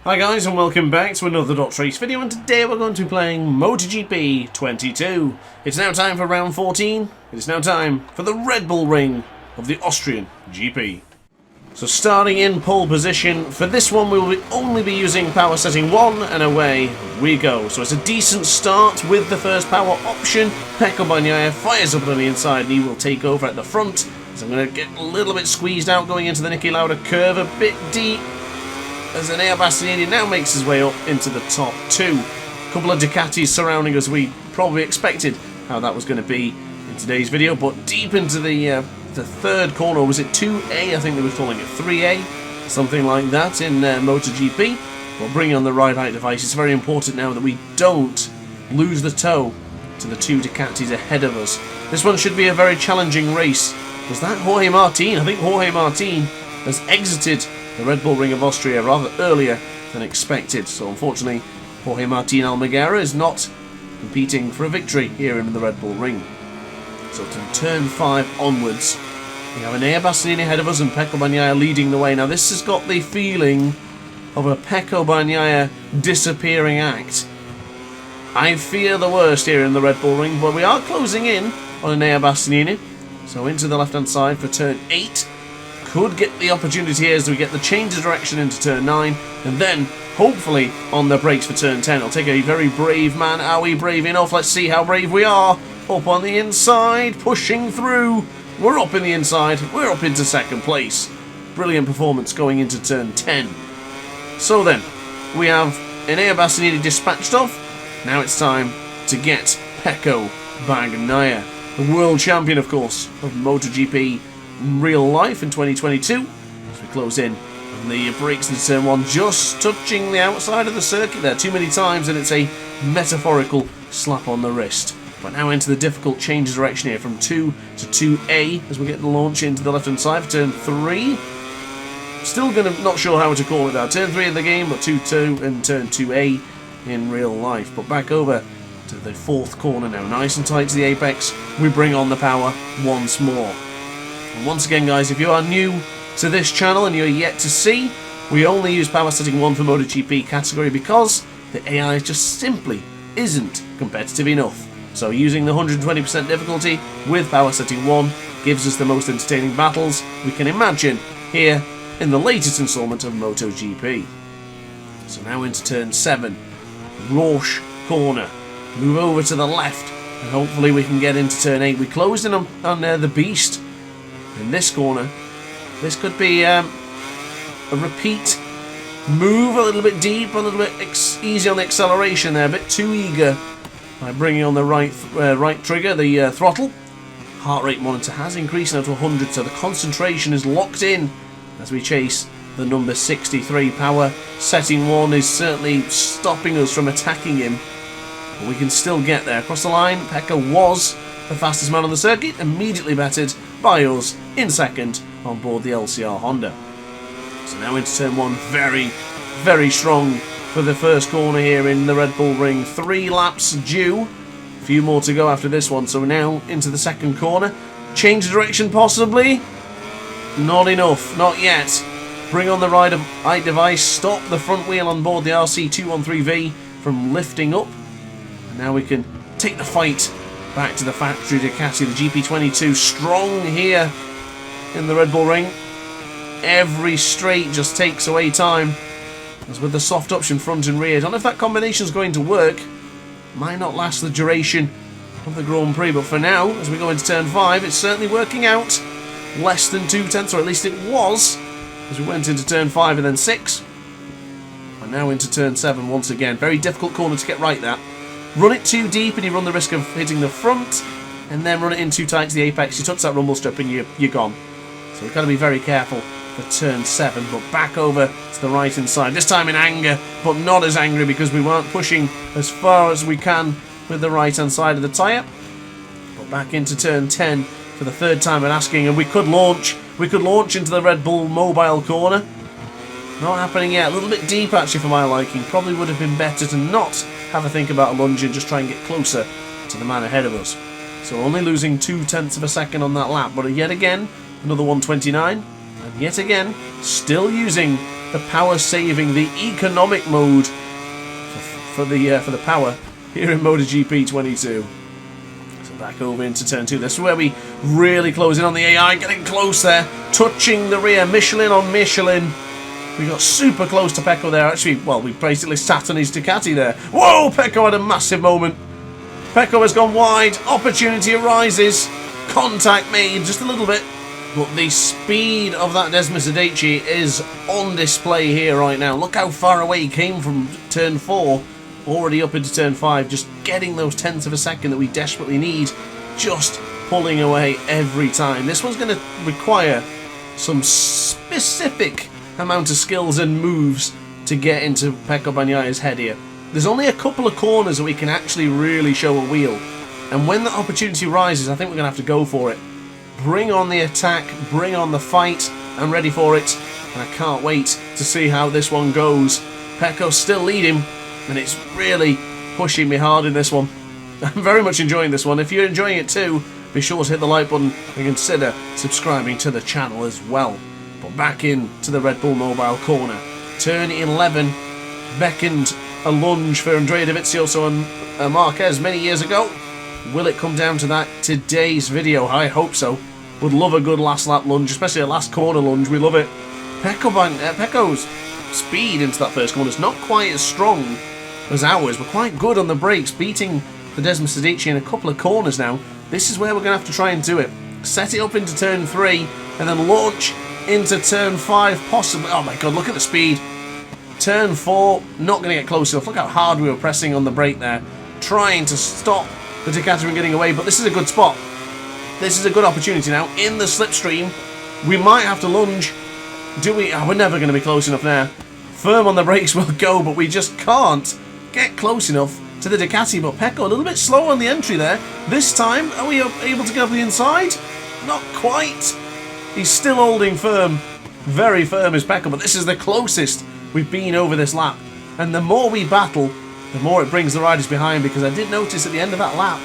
Hi guys and welcome back to another DrAce video, and today we're going to be playing MotoGP 22. It's now time for round 14. It is now time for the Red Bull Ring of the Austrian GP. So starting in pole position, for this one we will only be using power setting 1 and away we go. So it's a decent start with the first power option. Pecco Bagnaia fires up on the inside and he will take over at the front. So I'm going to get a little bit squeezed out going into the Niki Lauda curve, a bit deep. As Enea Bastianini now makes his way up into the top two. A couple of Ducatis surrounding us. We probably expected how that was going to be in today's video, but deep into the third corner, or was it 2A? I think they were calling it 3A, something like that in MotoGP. We'll bring on the ride height device. It's very important now that we don't lose the toe to the two Ducatis ahead of us. This one should be a very challenging race. Was that Jorge Martin? I think Jorge Martin has exited the Red Bull Ring of Austria rather earlier than expected. So unfortunately, Jorge Martin Almaguera is not competing for a victory here in the Red Bull Ring. So from turn 5 onwards, we have Enea Bastianini ahead of us and Pecco Bagnaia leading the way. Now this has got the feeling of a Pecco Bagnaia disappearing act. I fear the worst here in the Red Bull Ring, but we are closing in on Enea Bastianini. So into the left hand side for turn 8. Could get the opportunity here as we get the change of direction into turn 9, and then hopefully on the brakes for turn 10. It'll take a very brave man. Are we brave enough? Let's see how brave we are. Up on the inside, pushing through. We're up in the inside. We're up into second place. Brilliant performance going into turn 10. So then, we have Enea Bastianini dispatched off. Now it's time to get Pecco Bagnaia, the world champion, of course, of MotoGP in real life in 2022. As we close in on the brakes into turn 1, just touching the outside of the circuit there too many times, and it's a metaphorical slap on the wrist. But now into the difficult change of direction here from 2 to 2A as we get the launch into the left hand side for turn 3. Still not sure how to call it now. Turn 3 in the game, but 2-2 and turn 2A in real life. But back over to the fourth corner now, nice and tight to the apex. We bring on the power once more. And once again guys, if you are new to this channel and you're yet to see, we only use power setting 1 for MotoGP category because the AI just simply isn't competitive enough. So using the 120% difficulty with power setting 1 gives us the most entertaining battles we can imagine here in the latest installment of MotoGP. So now into turn 7, Rausch corner. Move over to the left and hopefully we can get into turn 8. We closed in on the Beast. In this corner, this could be a repeat move, a little bit deep, a little bit easy on the acceleration there, a bit too eager by bringing on the right trigger, the throttle. Heart rate monitor has increased now to 100, so the concentration is locked in as we chase the number 63. Power setting 1 is certainly stopping us from attacking him, but we can still get there. Across the line, Pecco was the fastest man on the circuit, immediately bettered by us in second on board the LCR Honda. So now into turn 1, very, very strong for the first corner here in the Red Bull Ring. 3 laps due, a few more to go after this one. So now into the second corner, change of direction possibly, not enough, not yet. Bring on the ride height device, stop the front wheel on board the RC213V from lifting up, and now we can take the fight back to the factory Ducati. The GP22 strong here in the Red Bull Ring. Every straight just takes away time, as with the soft option front and rear. I don't know if that combination is going to work. Might not last the duration of the Grand Prix, but for now, as we go into turn 5, it's certainly working out. Less than 2/10, or at least it was, as we went into turn 5 and then 6. And now into turn 7 once again. Very difficult corner to get right that. Run it too deep and you run the risk of hitting the front, and then run it in too tight to the apex, you touch that rumble strip and you're gone. So we've got to be very careful for turn 7, but back over to the right hand side, this time in anger, but not as angry because we weren't pushing as far as we can with the right hand side of the tyre. But back into turn 10 for the third time and asking, and we could launch into the Red Bull mobile corner. Not happening yet, a little bit deep actually for my liking. Probably would have been better to not have a think about a lunge and just try and get closer to the man ahead of us. So only losing 0.2 of a second on that lap, but yet again, another 129, and yet again, still using the power saving, the economic mode for the power here in MotoGP 22. So back over into turn 2. This is where we really close in on the AI, getting close there, touching the rear, Michelin on Michelin. We got super close to Pecco there. Actually, well, we basically sat on his Ducati there. Whoa, Pecco had a massive moment. Pecco has gone wide, opportunity arises, contact made just a little bit. But the speed of that Desmosedici is on display here right now. Look how far away he came from turn 4, already up into turn 5, just getting those tenths of a second that we desperately need, just pulling away every time. This one's going to require some specific amount of skills and moves to get into Pecco Bagnaglia's head here. There's only a couple of corners that we can actually really show a wheel, and when the opportunity rises, I think we're going to have to go for it. Bring on the attack, bring on the fight. I'm ready for it, and I can't wait to see how this one goes. Pecco's still leading, and it's really pushing me hard in this one. I'm very much enjoying this one. If you're enjoying it too, be sure to hit the like button and consider subscribing to the channel as well. But back into the Red Bull Mobile corner. Turn 11 beckoned a lunge for Andrea Dovizioso and Marquez many years ago. Will it come down to that today's video? I hope so. Would love a good last lap lunge, especially a last corner lunge. We love it. Pecco's speed into that first corner is not quite as strong as ours. We're quite good on the brakes, beating the Desmosedici in a couple of corners now. This is where we're going to have to try and do it. Set it up into turn 3 and then launch into turn 5 possibly. Oh my god, look at the speed. Turn 4, not going to get close enough. Look how hard we were pressing on the brake there, trying to stop the Ducati from getting away, but this is a good spot. This is a good opportunity now. In the slipstream, we might have to lunge. Do we? Oh, we're never going to be close enough now. Firm on the brakes will go, but we just can't get close enough to the Ducati. But Pecco a little bit slow on the entry there. This time, are we able to get up the inside? Not quite. He's still holding firm. Very firm is Pecco, but this is the closest we've been over this lap. And the more we battle, the more it brings the riders behind, because I did notice at the end of that lap,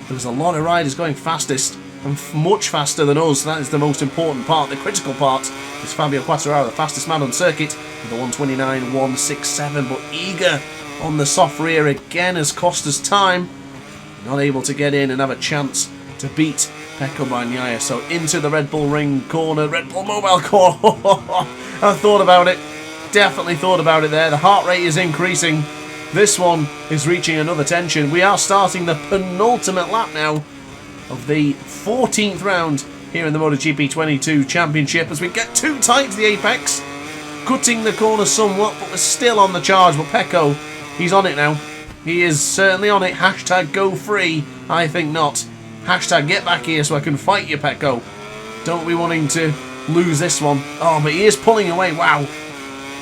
there was a lot of riders going fastest, and much faster than us. That is the most important part. The critical part is Fabio Quartararo, the fastest man on circuit, with a 1:29.167, but eager on the soft rear again has cost us time. Not able to get in and have a chance to beat Pecco Bagnaia. So into the Red Bull Ring corner, Red Bull Mobile corner. I thought about it. Definitely thought about it there. The heart rate is increasing. This one is reaching another tension. We are starting the penultimate lap now of the 14th round here in the MotoGP 22 Championship as we get too tight to the apex, cutting the corner somewhat, but we're still on the charge. But Pecco, he's on it now. He is certainly on it. Hashtag go free. I think not. Hashtag get back here so I can fight you, Pecco. Don't be wanting to lose this one. Oh, but he is pulling away. Wow.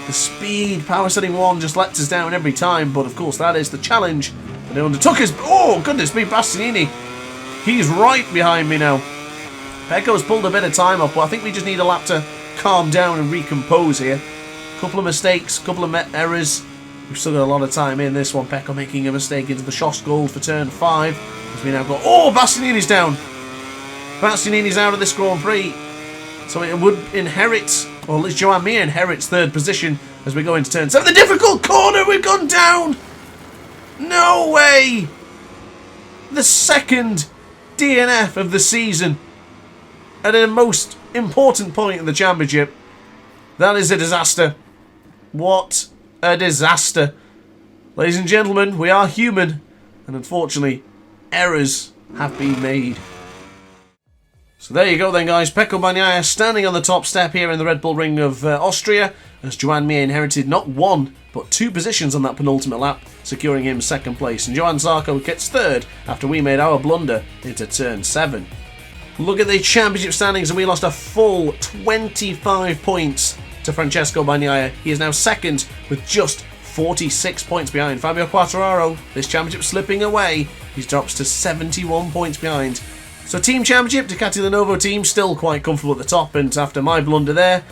The speed, power setting 1 just lets us down every time, but of course that is the challenge that they undertook us. Oh, goodness me, Bastianini. He's right behind me now. Pecco's pulled a bit of time off, but I think we just need a lap to calm down and recompose here. Couple of mistakes, couple of errors. We've still got a lot of time in this one. Pecco making a mistake into the Schoss Gold for turn 5. As we now got... Oh, Bastianini's down. Bastianini's out of this Grand Prix. So it would inherit, or at least Joan Mir inherits 3rd position as we go into turn 7. The difficult corner, we've gone down! No way! The 2nd DNF of the season at a most important point in the championship. That is a disaster. What a disaster. Ladies and gentlemen, we are human, and unfortunately, errors have been made. So there you go then, guys. Pecco Bagnaia standing on the top step here in the Red Bull Ring of Austria, as Joan Mir inherited not 1, but 2 positions on that penultimate lap, securing him 2nd place. And Johann Zarco gets 3rd after we made our blunder into turn 7. Look at the championship standings, and we lost a full 25 points to Francesco Bagnaia. He is now 2nd with just 46 points behind. Fabio Quartararo, this championship slipping away. He drops to 71 points behind. So team championship, Ducati Lenovo team still quite comfortable at the top, and after my blunder there,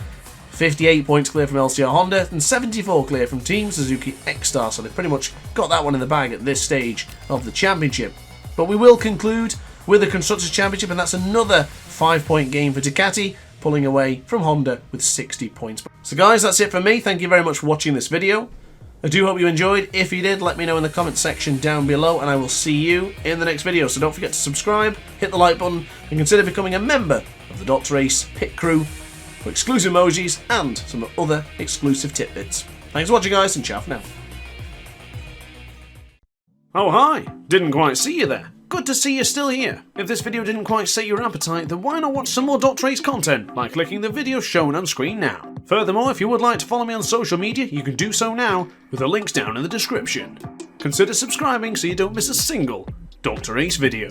58 points clear from LCR Honda and 74 clear from Team Suzuki X-Star, so they've pretty much got that one in the bag at this stage of the championship. But we will conclude with the Constructors' Championship, and that's another 5-point game for Ducati, pulling away from Honda with 60 points. So guys, that's it for me. Thank you very much for watching this video. I do hope you enjoyed. If you did, let me know in the comment section down below, and I will see you in the next video. So don't forget to subscribe, hit the like button, and consider becoming a member of the DrAce pit crew for exclusive emojis and some other exclusive tidbits. Thanks for watching, guys, and ciao for now. Oh hi, didn't quite see you there. Good to see you're still here. If this video didn't quite set your appetite, then why not watch some more DrAce content by clicking the video shown on screen now. Furthermore, if you would like to follow me on social media, you can do so now with the links down in the description. Consider subscribing so you don't miss a single DrAce video.